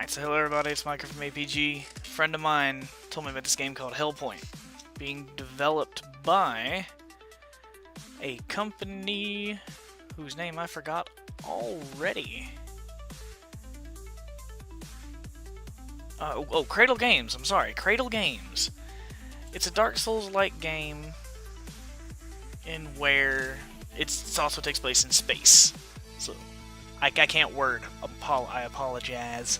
Alright, so hello everybody, it's Micah from APG. A friend of mine told me about this game called Hellpoint, being developed by a company whose name I forgot already. Cradle Games, I'm sorry, Cradle Games. It's a Dark Souls-like game in where it also takes place in space. So, I can't word. I apologize.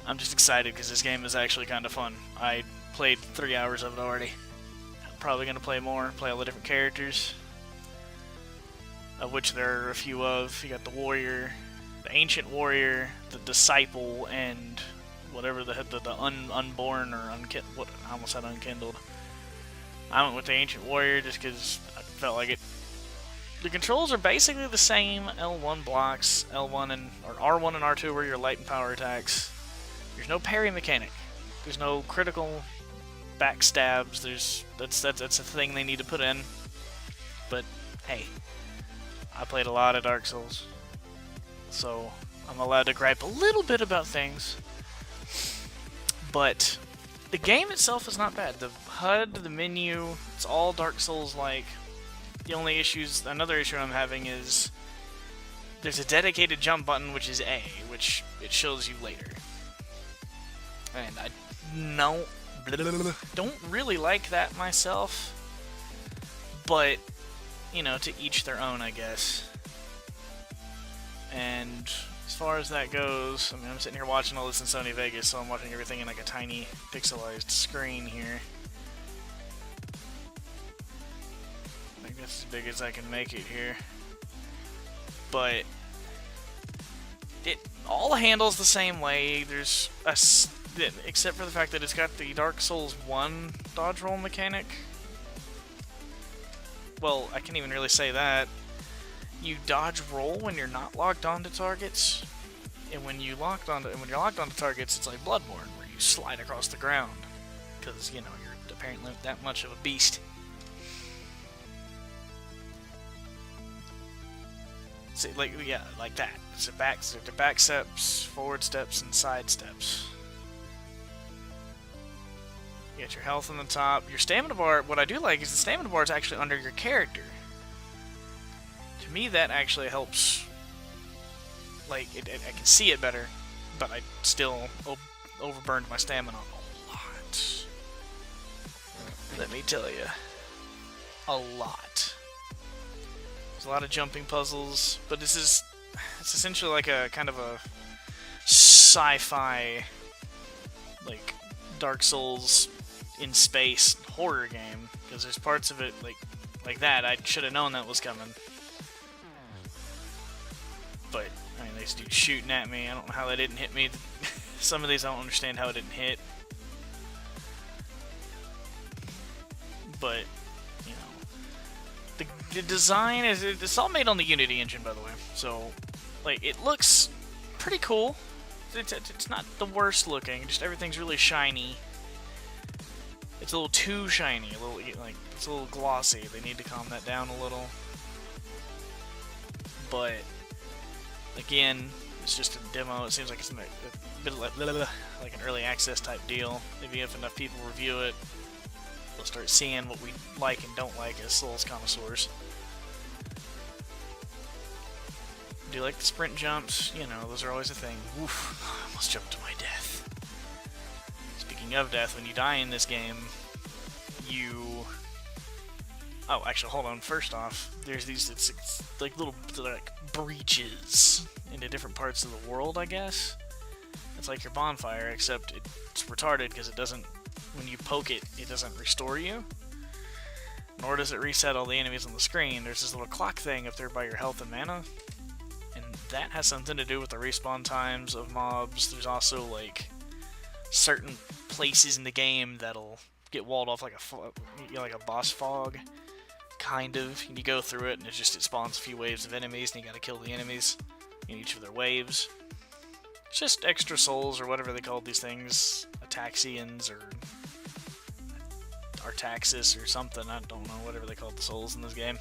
I'm just excited because this game is actually kind of fun. I played 3 hours of it already. I'm probably going to play more, play all the different characters, of which there are a few of. You got the warrior, the ancient warrior, the disciple, and whatever the unborn or what I almost said unkindled. I went with the ancient warrior just because I felt like it. The controls are basically the same. L1 blocks, L1 or R1 and R2 were your light and power attacks. There's no parry mechanic. There's no critical backstabs. That's a thing they need to put in. But hey, I played a lot of Dark Souls, so I'm allowed to gripe a little bit about things. But the game itself is not bad. The HUD, the menu, it's all Dark Souls-like. The only another issue I'm having is there's a dedicated jump button, which is A, which it shows you later. And I don't really like that myself, but, you know, to each their own, I guess. And as far as that goes, I mean, I'm sitting here watching all this in Sony Vegas, so I'm watching everything in like a tiny pixelized screen here. I think that's as big as I can make it here. But all handles the same way. There's except for the fact that it's got the Dark Souls 1 dodge roll mechanic. Well, I can't even really say that. You dodge roll when you're not locked onto targets, and when you're locked onto targets, it's like Bloodborne, where you slide across the ground, because you know you're apparently that much of a beast. See, like that. It's the back steps, forward steps, and side steps. You got your health on the top. Your stamina bar, what I do like is the stamina bar is actually under your character. To me, that actually helps. Like, I can see it better, but I still overburned my stamina a lot. Let me tell you. A lot. There's a lot of jumping puzzles, but it's essentially like a kind of a sci-fi, like, Dark Souls in space horror game, because there's parts of it like that. I should have known that was coming, but I mean, these dudes shooting at me. I don't know how they didn't hit me. Some of these I don't understand how it didn't hit, but you know, the design it's all made on the Unity engine, by the way. So like, it looks pretty cool. It's not the worst looking. Just everything's really shiny. It's a little too shiny, it's a little glossy. They need to calm that down a little. But again, it's just a demo. It seems like it's a bit like an early access type deal. Maybe if enough people review it, we'll start seeing what we like and don't like as Souls connoisseurs. Do you like the sprint jumps? You know, those are always a thing. Oof, I almost jumped to my death. Speaking of death, when you die in this game, oh, actually, hold on. First off, there's these, it's like little, like, breaches into different parts of the world, I guess. It's like your bonfire, except it's retarded because it doesn't, when you poke it, it doesn't restore you. Nor does it reset all the enemies on the screen. There's this little clock thing up there by your health and mana. And that has something to do with the respawn times of mobs. There's also, like, certain places in the game that'll get walled off like a boss fog, kind of. And you go through it, and it spawns a few waves of enemies, and you gotta kill the enemies in each of their waves. It's just extra souls, or whatever they called these things, Ataxians, or Artaxis, or something, I don't know, whatever they called the souls in this game.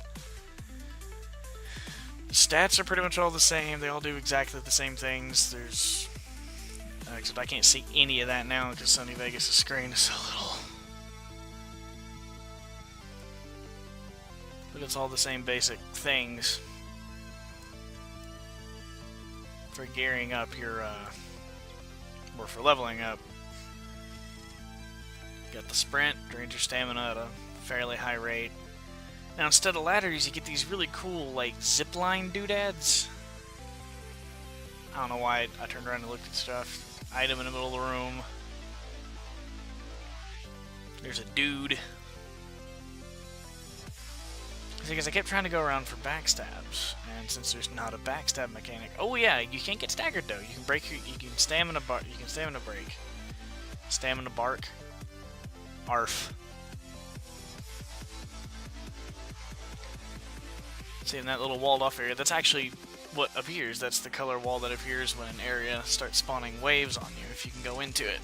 The stats are pretty much all the same. They all do exactly the same things. There's Except I can't see any of that now because Sony Vegas' screen is so little. But it's all the same basic things for gearing up your, or for leveling up. Got the sprint, drains your stamina at a fairly high rate. Now instead of ladders, you get these really cool, like, zipline doodads. I don't know why I turned around and looked at stuff. Item in the middle of the room. There's a dude. Because I kept trying to go around for backstabs, and since there's not a backstab mechanic, oh yeah, you can't get staggered though. You can break your, you can stamina bar, you can stamina break, stamina bark, arf. See, in that little walled off area, that's actually what appears. That's the color wall that appears when an area starts spawning waves on you, if you can go into it.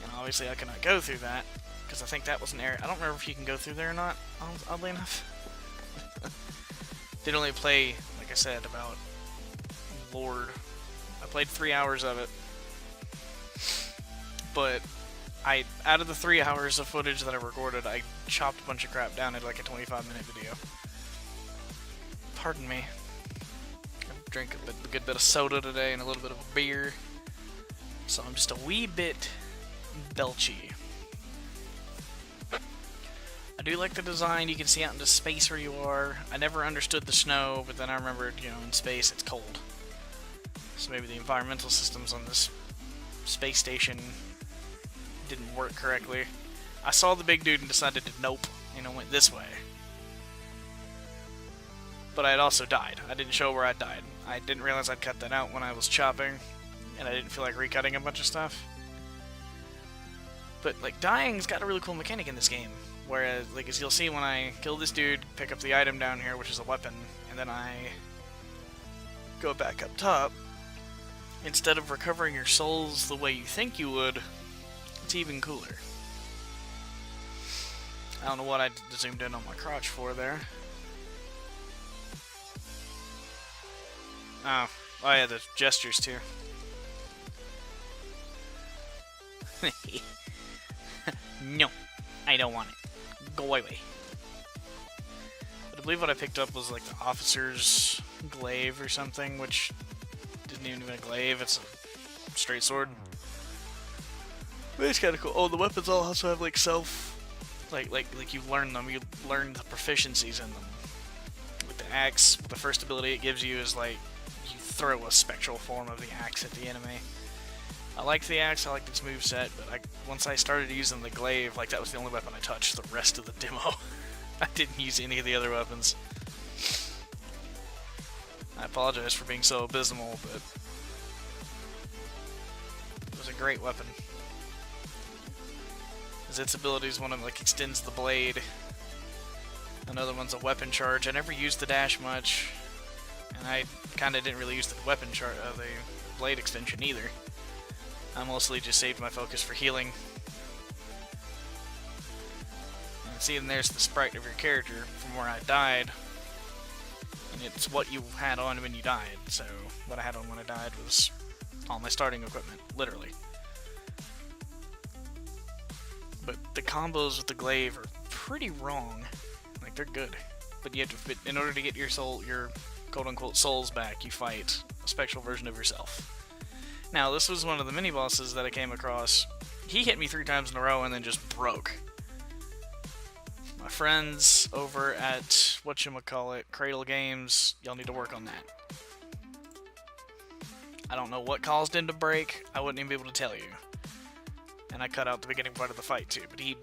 And obviously I cannot go through that, because I think that was an area. I don't remember if you can go through there or not, oddly enough. Didn't only play, like I said, about Lord. I played 3 hours of it. But out of the 3 hours of footage that I recorded, I chopped a bunch of crap down into like a 25-minute video. Pardon me. I drank a good bit of soda today and a little bit of beer. So I'm just a wee bit belchy. I do like the design. You can see out into space where you are. I never understood the snow, but then I remembered, you know, in space it's cold. So maybe the environmental systems on this space station didn't work correctly. I saw the big dude and decided to nope, you know, went this way. But I had also died. I didn't show where I died. I didn't realize I'd cut that out when I was chopping, and I didn't feel like recutting a bunch of stuff. But, like, dying's got a really cool mechanic in this game. Whereas, like, as you'll see when I kill this dude, pick up the item down here, which is a weapon, and then I go back up top, instead of recovering your souls the way you think you would, it's even cooler. I don't know what I zoomed in on my crotch for there. Oh yeah, the gestures too. No, I don't want it. Go away. But I believe what I picked up was like the officer's glaive or something, which isn't even a glaive, it's a straight sword. But it's kind of cool. Oh, the weapons all also have like like you learn them, you learn the proficiencies in them. With the axe, the first ability it gives you is like, you throw a spectral form of the axe at the enemy. I liked the axe, I liked its moveset, but once I started using the glaive, like that was the only weapon I touched the rest of the demo. I didn't use any of the other weapons. I apologize for being so abysmal, but it was a great weapon. Because its abilities, one of them like extends the blade. Another one's a weapon charge. I never used the dash much, and I kind of didn't really use the weapon charge, the blade extension either. I mostly just saved my focus for healing. And see, and there's the sprite of your character from where I died. And it's what you had on when you died. So, what I had on when I died was all my starting equipment, literally. But the combos with the glaive are pretty wrong. Like, they're good. But you have to, in order to get your soul, your quote-unquote souls back, you fight a spectral version of yourself. Now, this was one of the mini-bosses that I came across. He hit me 3 times in a row and then just broke. My friends over at, whatchamacallit, Cradle Games, y'all need to work on that. I don't know what caused him to break, I wouldn't even be able to tell you. And I cut out the beginning part of the fight too, but he,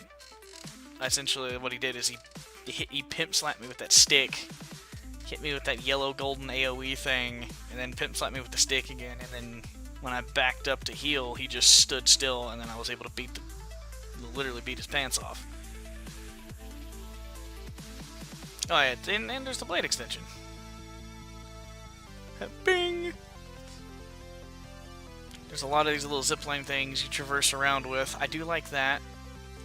essentially what he did is he pimp slapped me with that stick, hit me with that yellow golden AoE thing, and then pimp slapped me with the stick again, and then when I backed up to heal, he just stood still, and then I was able to literally beat his pants off. Oh yeah, and there's the blade extension. Bing! There's a lot of these little zipline things you traverse around with. I do like that.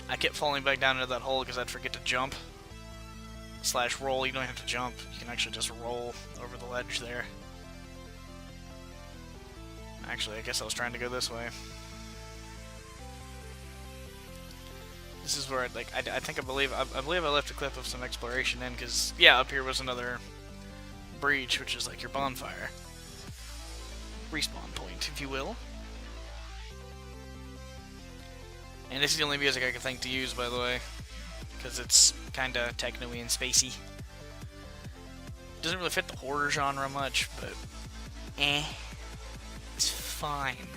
I kept falling back down into that hole because I'd forget to jump. / roll, you don't have to jump. You can actually just roll over the ledge there. Actually, I guess I was trying to go this way. This is where, like, I believe I left a clip of some exploration in, because, yeah, up here was another breach, which is like your bonfire. Respawn point, if you will. And this is the only music I can think to use, by the way, because it's kinda techno-y and spacey. Doesn't really fit the horror genre much, but it's fine.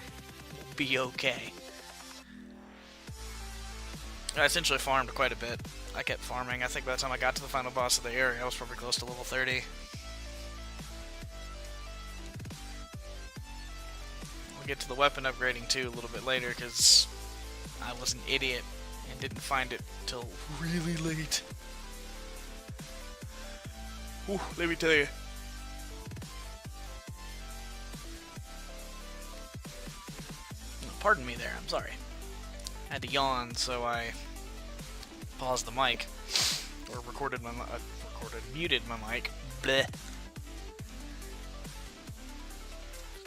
We'll be okay. I essentially farmed quite a bit. I kept farming. I think by the time I got to the final boss of the area, I was probably close to level 30. We'll get to the weapon upgrading too a little bit later, because I was an idiot and didn't find it till really late. Ooh, let me tell you. Pardon me there, I'm sorry. I had to yawn, so I paused the mic, or muted my mic. Bleh.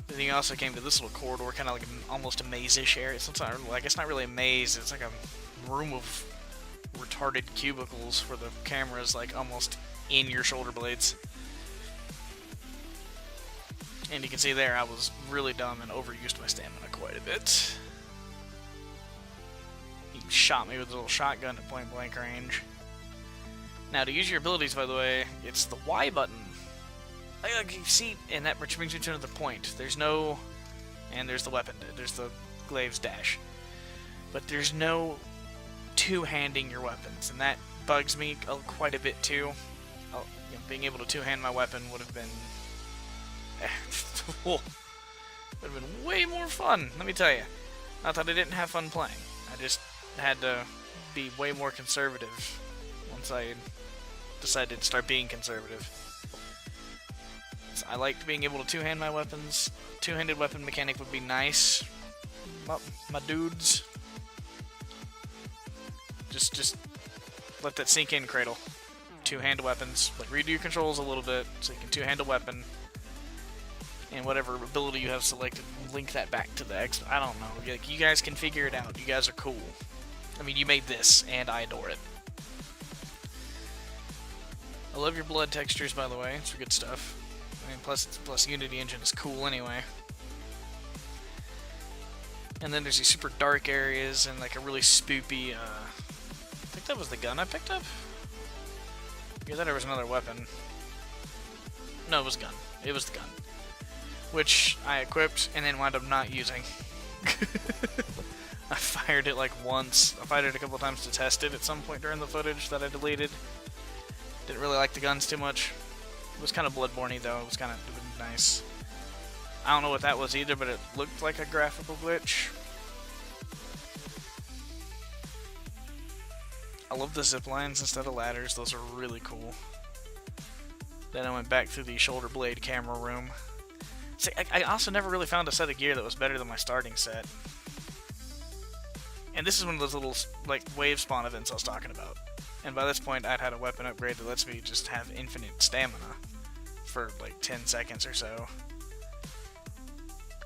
Then you also came to this little corridor, kind of like almost a maze-ish area. So it's not, I guess not really a maze, it's like a room of retarded cubicles where the camera's like almost in your shoulder blades. And you can see there, I was really dumb and overused my stamina quite a bit. He shot me with a little shotgun at point blank range. Now, to use your abilities, by the way, it's the Y button. Like you see, and that which brings you to another point. There's no, and there's the weapon. There's the glaive's dash, but there's no two-handing your weapons, and that bugs me quite a bit too. Being able to two-hand my weapon would have been would have been way more fun. Let me tell you. Not that I didn't have fun playing. I just had to be way more conservative once I decided to start being conservative. I liked being able to two-hand my weapons. Two-handed weapon mechanic would be nice. My dudes. Just let that sink in, Cradle. Two-hand weapons. Like, redo your controls a little bit so you can two-hand a weapon. And whatever ability you have selected, link that back to the X. I don't know. Like, you guys can figure it out. You guys are cool. I mean, you made this, and I adore it. I love your blood textures, by the way. It's good stuff. I mean, plus Unity engine is cool anyway. And then there's these super dark areas and like a really spoopy, I think that was the gun I picked up? Yeah, that there was another weapon. No, it was a gun. It was the gun. Which I equipped and then wound up not using. I fired it like once. I fired it a couple times to test it at some point during the footage that I deleted. Didn't really like the guns too much. It was kind of Bloodborne-y though. It was kind of nice. I don't know what that was either, but it looked like a graphical glitch. I love the zip lines instead of ladders. Those are really cool. Then I went back through the shoulder blade camera room. See, I also never really found a set of gear that was better than my starting set. And this is one of those little like wave spawn events I was talking about. And by this point, I'd had a weapon upgrade that lets me just have infinite stamina for like 10 seconds or so.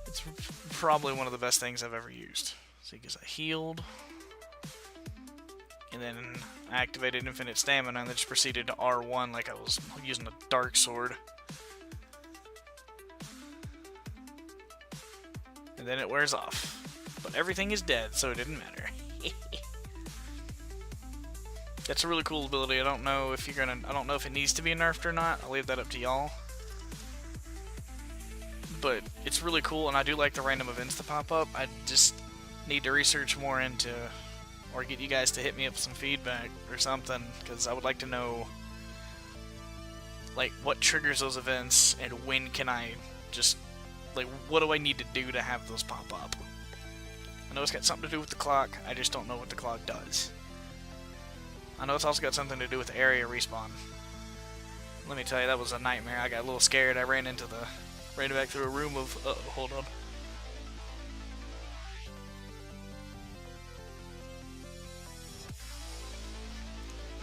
It's probably one of the best things I've ever used. See, because I healed, and then I activated infinite stamina, and then just proceeded to R1 like I was using a dark sword. And then it wears off. But everything is dead, so it didn't matter. That's a really cool ability. I don't know if it needs to be nerfed or not. I'll leave that up to y'all. But it's really cool, and I do like the random events that pop up. I just need to research more into, or get you guys to hit me up with some feedback or something, because I would like to know, like, what triggers those events, and when can I just, like, what do I need to do to have those pop up? I know it's got something to do with the clock, I just don't know what the clock does. I know it's also got something to do with the area respawn. Let me tell you, that was a nightmare. I got a little scared. I ran back through a room of, hold on.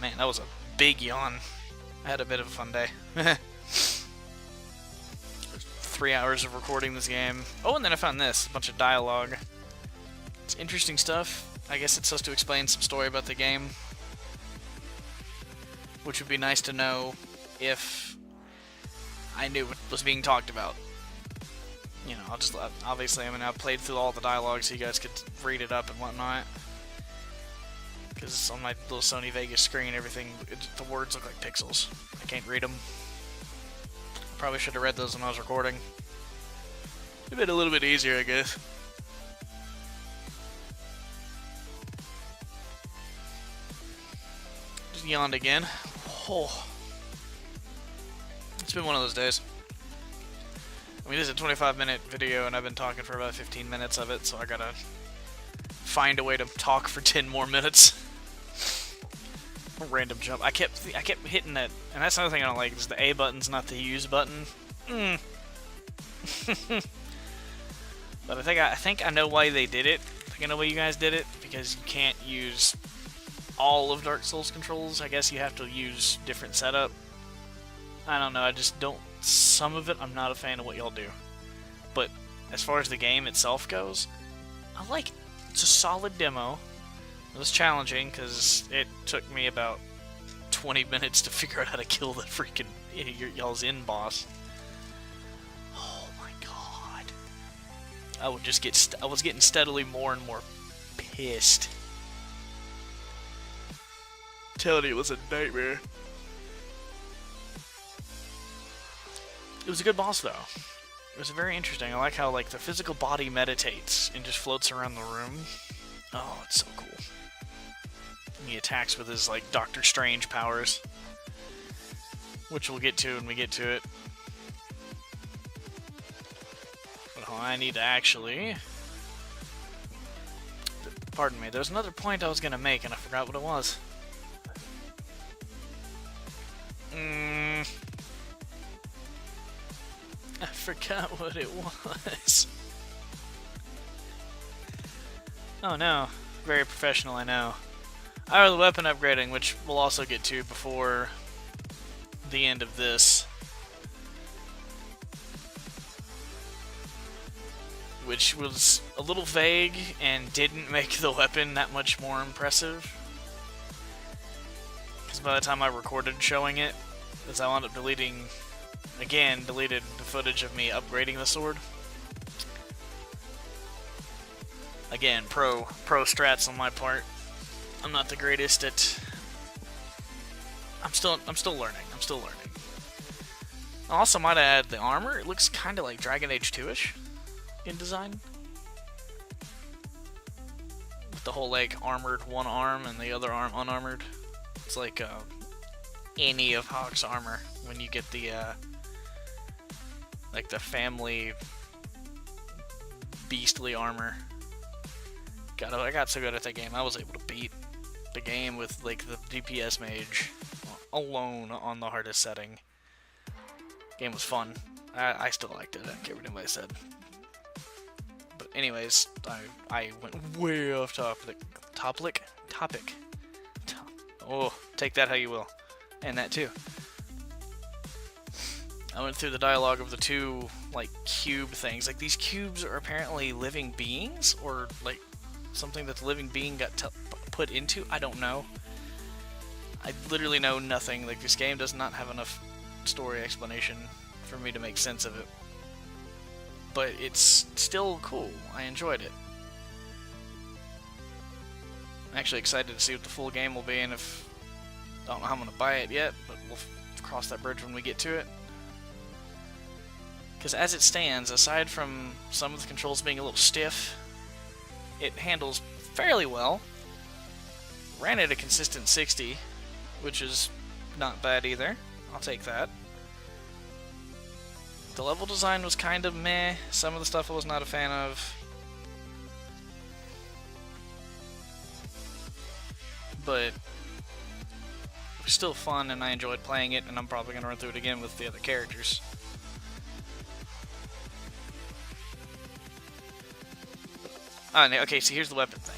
Man, that was a big yawn. I had a bit of a fun day. 3 hours of recording this game. Oh, and then I found this, a bunch of dialogue. It's interesting stuff. I guess it's supposed to explain some story about the game, which would be nice to know if I knew what was being talked about. You know, I'll just, obviously, I mean, I've played through all the dialogue so you guys could read it up and whatnot. Because on my little Sony Vegas screen, everything, the words look like pixels. I can't read them. Probably should have read those when I was recording. It'd been a little bit easier, I guess. Just yawned again. Oh. It's been one of those days. I mean, this is a 25-minute video, and I've been talking for about 15 minutes of it, so I gotta find a way to talk for 10 more minutes. A random jump. I kept hitting that, and that's another thing I don't like, is the A button's not the use button. But I think I know why they did it. I think I know why you guys did it, because you can't use all of Dark Souls controls. I guess you have to use different setup. I don't know, I just don't... Some of it, I'm not a fan of what y'all do. But as far as the game itself goes, I like it. It's a solid demo. It was challenging, because it took me about 20 minutes to figure out how to kill the freaking y'all's in-boss. Oh my god. I was getting steadily more and more pissed. I'm telling you, it was a nightmare. It was a good boss, though. It was very interesting. I like how, like, the physical body meditates and just floats around the room. Oh, it's so cool. And he attacks with his, like, Doctor Strange powers, which we'll get to when we get to it. But I need to actually... Pardon me, there's another point I was going to make, and I forgot what it was. I forgot what it was. Oh no. Very professional, I know. Oh, the weapon upgrading, which we'll also get to before the end of this. Which was a little vague and didn't make the weapon that much more impressive. Because by the time I recorded showing it, as I wound up deleted the footage of me upgrading the sword. Again, pro strats on my part. I'm not the greatest at... I'm still learning. I also might add the armor. It looks kind of like Dragon Age 2-ish in design. With the whole, like, armored one arm and the other arm unarmored. It's like any of Hawk's armor when you get the like the family beastly armor. I got so good at that game, I was able to beat the game with, like, the DPS mage alone on the hardest setting. Game was fun. I still liked it. I don't care what anybody said. But anyways, I went way off topic. Oh, take that how you will. And that too. I went through the dialogue of the two, like, cube things. Like, these cubes are apparently living beings, or, like, something that the living being got put into. I don't know. I literally know nothing. Like, this game does not have enough story explanation for me to make sense of it. But it's still cool. I enjoyed it. I'm actually excited to see what the full game will be, and if... I don't know how I'm going to buy it yet, but we'll cross that bridge when we get to it. Because as it stands, aside from some of the controls being a little stiff, it handles fairly well. Ran at a consistent 60, which is not bad either. I'll take that. The level design was kind of meh. Some of the stuff I was not a fan of. But it was still fun, and I enjoyed playing it, and I'm probably going to run through it again with the other characters. Okay, so here's the weapon thing.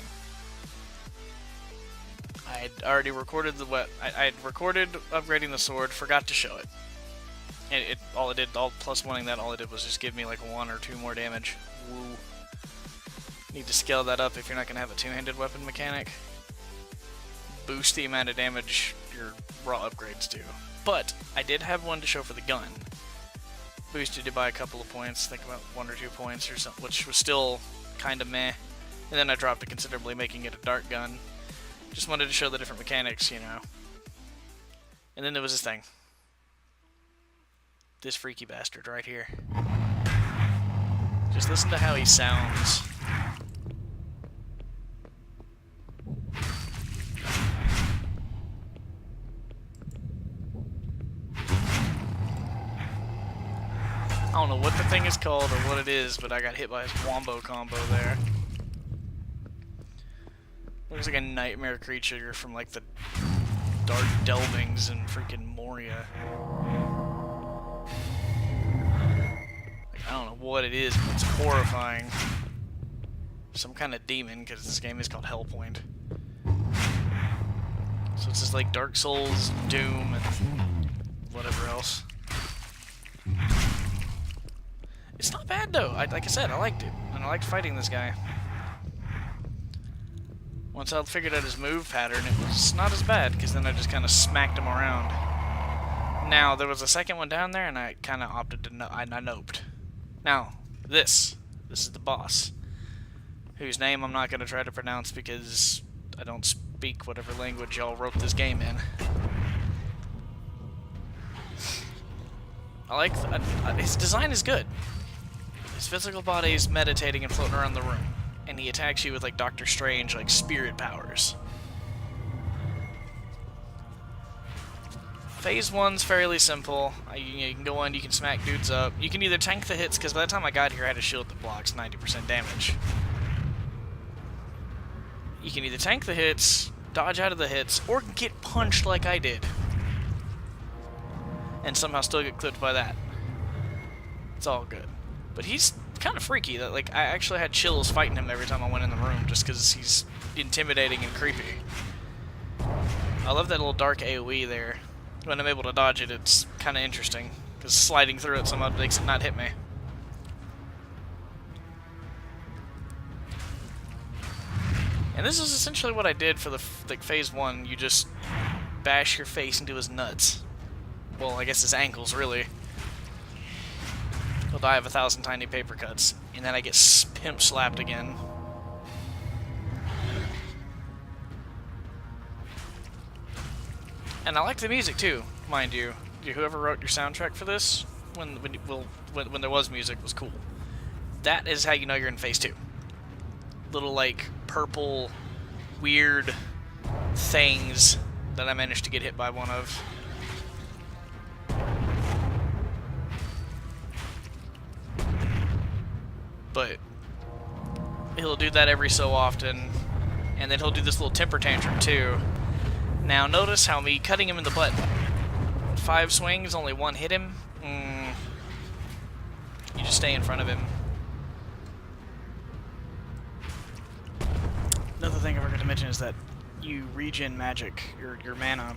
I had already recorded I had recorded upgrading the sword, forgot to show it. And all plus wanting that, all it did was just give me like 1 or 2 more damage. Woo. Need to scale that up if you're not going to have a two-handed weapon mechanic. Boost the amount of damage your raw upgrades do. But I did have one to show for the gun. Boosted it by a couple of points, I think about 1 or 2 points or something, which was still kind of meh. And then I dropped it considerably, making it a dart gun. Just wanted to show the different mechanics, you know. And then there was this thing. This freaky bastard right here. Just listen to how he sounds. I don't know what the thing is called or what it is, but I got hit by his wombo combo there. Looks like a nightmare creature from like the Dark Delvings in freaking Moria. Like, I don't know what it is, but it's horrifying. Some kind of demon, because this game is called Hellpoint. So it's just like Dark Souls, Doom, and whatever else. It's not bad though. Like I said, I liked it, and I liked fighting this guy. Once I figured out his move pattern, it was not as bad, because then I just kind of smacked him around. Now, there was a second one down there, and I kind of opted to I noped. Now, this is the boss, whose name I'm not going to try to pronounce because I don't speak whatever language y'all wrote this game in. I like his design is good. His physical body is meditating and floating around the room, and he attacks you with like Doctor Strange, like spirit powers. Phase 1's fairly simple. You can go in, you can smack dudes up. You can either tank the hits, because by the time I got here I had a shield that blocks 90% damage. You can either tank the hits, dodge out of the hits, or get punched like I did. And somehow still get clipped by that. It's all good. But he's kind of freaky. That like I actually had chills fighting him every time I went in the room, just because he's intimidating and creepy. I love that little dark AoE there. When I'm able to dodge it, it's kind of interesting, because sliding through it somehow makes it not hit me. And this is essentially what I did for the like phase 1. You just bash your face into his nuts. Well, I guess his ankles, really. He'll die of 1,000 tiny paper cuts, and then I get pimp slapped again. And I like the music too, mind you. Whoever wrote your soundtrack for this, when there was music, was cool. That is how you know you're in phase 2. Little like purple, weird things that I managed to get hit by one of. But he'll do that every so often, and then he'll do this little temper tantrum too. Now notice how me cutting him in the butt, 5 swings, only 1 hit him. You just stay in front of him. Another thing I forgot to mention is that you regen magic, your mana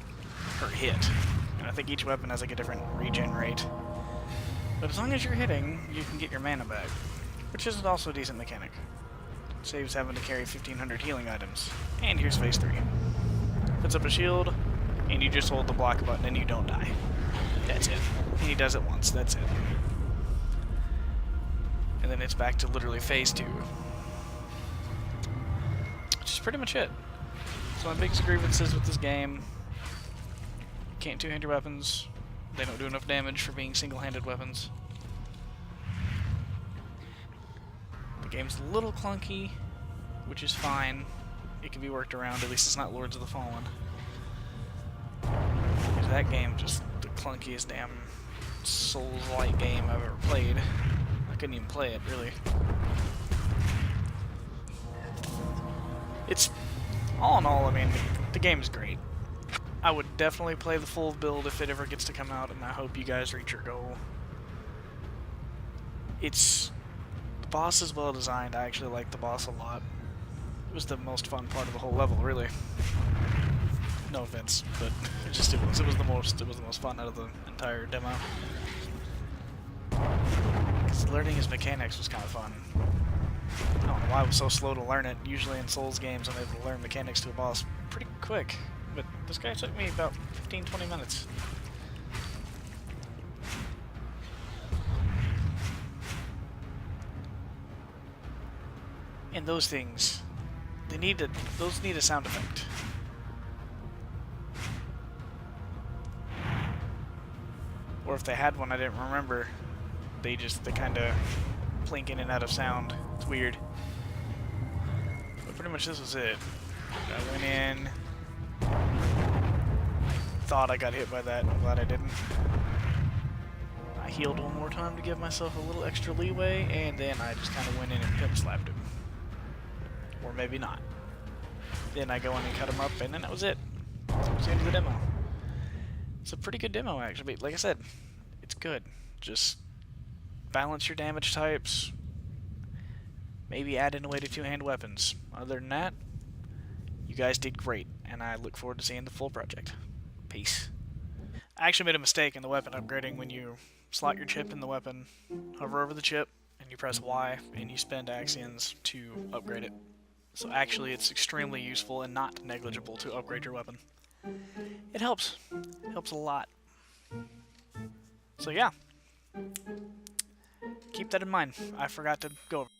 per hit. And I think each weapon has like a different regen rate. But as long as you're hitting, you can get your mana back, which is also a decent mechanic. Saves having to carry 1,500 healing items. And here's phase 3. Puts up a shield, and you just hold the block button and you don't die. That's it. And he does it once, that's it. And then it's back to literally phase 2. Which is pretty much it. So my biggest grievances with this game: you can't two-hand your weapons. They don't do enough damage for being single-handed weapons. The game's a little clunky, which is fine. It can be worked around. At least it's not Lords of the Fallen. Because that game just the clunkiest damn Souls-like game I've ever played. I couldn't even play it, really. It's, all in all, I mean, the game is great. I would definitely play the full build if it ever gets to come out, and I hope you guys reach your goal. The boss is well designed. I actually like the boss a lot. It was the most fun part of the whole level, really. No offense, but it was the most fun out of the entire demo. learning his mechanics was kind of fun. I don't know why I was so slow to learn it. Usually in Souls games, I'm able to learn mechanics to a boss pretty quick. But this guy took me about 15-20 minutes. And those things, those need a sound effect. Or if they had one, I didn't remember. They kind of plink in and out of sound. It's weird. But pretty much this was it. I went in. Thought I got hit by that. I'm glad I didn't. I healed one more time to give myself a little extra leeway, and then I just kind of went in and pimp slapped him. Or maybe not. Then I go in and cut him up, and then that was it. That was the end of the demo. It's a pretty good demo, actually. Like I said, it's good. Just balance your damage types. Maybe add in a way to two-hand weapons. Other than that, you guys did great, and I look forward to seeing the full project. Peace. I actually made a mistake in the weapon upgrading. When you slot your chip in the weapon, hover over the chip, and you press Y, and you spend Axions to upgrade it. So actually, it's extremely useful and not negligible to upgrade your weapon. It helps. It helps a lot. So yeah. Keep that in mind. I forgot to go over.